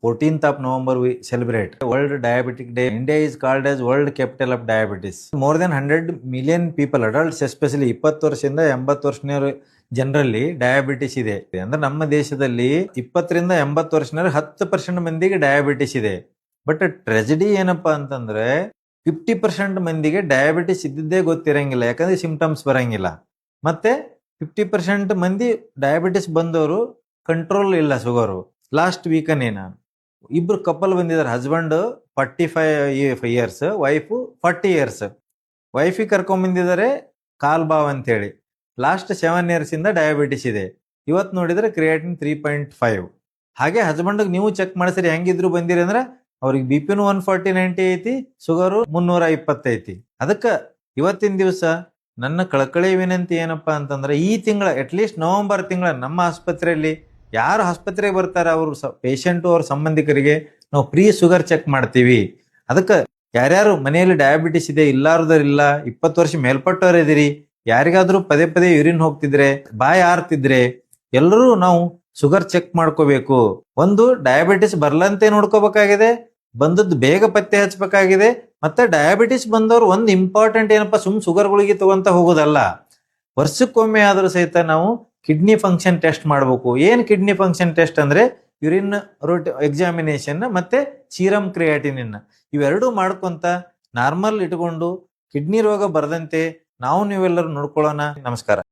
14th of November we celebrate World Diabetic Day. India is called as World Capital of Diabetes. More than 100 million people, adults especially 20 ವರ್ಷದಿಂದ 80 ವರ್ಷದವರು ಜನರಲ್ಲಿ diabetes ಇದೆ. ಅಂದ್ರೆ ನಮ್ಮ ದೇಶದಲ್ಲಿ 20ರಿಂದ 80 ವರ್ಷದವರು 10% ಮಂದಿಗೆ ಡಯಾಬಿಟಿಸ್ ಇದೆ. ಬಟ್ ಟ್ರೆಜಿಡಿ ಏನಪ್ಪಾ ಅಂತಂದ್ರೆ 50% ಮಂದಿಗೆ ಡಯಾಬಿಟಿಸ್ ಇದ್ದಿದ್ದೇ ಗೊತ್ತಿರಂಗಿಲ್ಲ, ಯಾಕಂದ್ರೆ ಸಿಂಪ್ಟಮ್ಸ್ ಬರಂಗಿಲ್ಲ. ಮತ್ತೆ 50% ಮಂದಿ ಡಯಾಬಿಟಿಸ್ ಬಂದವರು ಕಂಟ್ರೋಲ್ ಇಲ್ಲ ಶುಗರು. ಲಾಸ್ಟ್ ವೀಕನ್ನೇ ನಾನು ಇಬ್ರು ಕಪಲ್ ಬಂದಿದ್ದಾರೆ. Husband 45 years, wife 40 years. ವೈಫಿಗೆ ಕರ್ಕೊಂಡ್ ಬಂದಿದ್ದಾರೆ ಕಾಲ್ ಬಾವ್ ಅಂತೇಳಿ. ಲಾಸ್ಟ್ 7 ಇಯರ್ಸ್ ಇಂದ ಡಯಾಬಿಟಿಸ್ ಇದೆ. ಇವತ್ತು ನೋಡಿದ್ರೆ ಕ್ರಿಯಾಟಿನ್ 3.5. ಹಾಗೆ ಹಸ್ಬೆಂಡ್ ನೀವು ಚೆಕ್ ಮಾಡಿಸ್ರಿ ಹೆಂಗಿದ್ರು ಬಂದಿರಿ ಅಂದ್ರೆ ಅವ್ರಿಗೆ BP-ನೂ 140/90 ಐತಿ, ಶುಗರು 320 ಐತಿ. ಅದಕ್ಕೆ ಇವತ್ತಿನ ದಿವಸ ನನ್ನ ಕಳಕಳಿ ವಿನಂತಿ ಏನಪ್ಪಾ ಅಂತಂದ್ರೆ ಈ ತಿಂಗಳ ಅಟ್ಲೀಸ್ಟ್ ನವೆಂಬರ್ ತಿಂಗಳ ನಮ್ಮ ಆಸ್ಪತ್ರೆಯಲ್ಲಿ ಯಾರು ಆಸ್ಪತ್ರೆಗೆ ಬರ್ತಾರೆ ಅವ್ರ ಪೇಷಂಟು ಅವ್ರ ಸಂಬಂಧಿಕರಿಗೆ ನಾವು ಫ್ರೀ ಶುಗರ್ ಚೆಕ್ ಮಾಡ್ತೀವಿ. ಅದಕ್ಕೆ ಯಾರ್ಯಾರು ಮನೆಯಲ್ಲಿ ಡಯಾಬಿಟಿಸ್ ಇದೆ, ಇಲ್ಲಾರದರಿಲ್ಲ, 20 ವರ್ಷ ಮೇಲ್ಪಟ್ಟವ್ರು ಇದೀರಿ, ಯಾರಿಗಾದ್ರೂ ಪದೇ ಪದೇ ಯೂರಿನ್ ಹೋಗ್ತಿದ್ರೆ, ಬಾಯಿ ಆರ್ತಿದ್ರೆ ಎಲ್ಲರೂ ನಾವು ಶುಗರ್ ಚೆಕ್ ಮಾಡ್ಕೋಬೇಕು. ಒಂದು ಡಯಾಬಿಟಿಸ್ ಬರ್ಲಂತೆ ನೋಡ್ಕೋಬೇಕಾಗಿದೆ, ಬಂದದ್ದು ಬೇಗ ಪತ್ತೆ ಹಚ್ಚಬೇಕಾಗಿದೆ. ಮತ್ತೆ ಡಯಾಬಿಟಿಸ್ ಬಂದವರು ಒಂದು ಇಂಪಾರ್ಟೆಂಟ್ ಏನಪ್ಪಾ, ಶುಗರ್ ಗುಳಿಗೆ ತಗೊಂತ ಹೋಗೋದಲ್ಲ, ವರ್ಷಕ್ಕೊಮ್ಮೆ ಆದ್ರೂ ಸಹಿತ ನಾವು ಕಿಡ್ನಿ ಫಂಕ್ಷನ್ ಟೆಸ್ಟ್ ಮಾಡಬೇಕು. ಏನ್ ಕಿಡ್ನಿ ಫಂಕ್ಷನ್ ಟೆಸ್ಟ್ ಅಂದ್ರೆ ಯೂರಿನ್ ರೂಟ್ ಎಕ್ಸಾಮಿನೇಷನ್ ಮತ್ತೆ ಸೀರಮ್ ಕ್ರಿಯಾಟಿನಿನ್ ಇವೆರಡೂ ಮಾಡ್ಕೊಂತ ನಾರ್ಮಲ್ ಇಟ್ಕೊಂಡು ಕಿಡ್ನಿ ರೋಗ ಬರದಂತೆ ನಾವು ನೀವೆಲ್ಲರೂ ನೋಡ್ಕೊಳ್ಳೋಣ. ನಮಸ್ಕಾರ.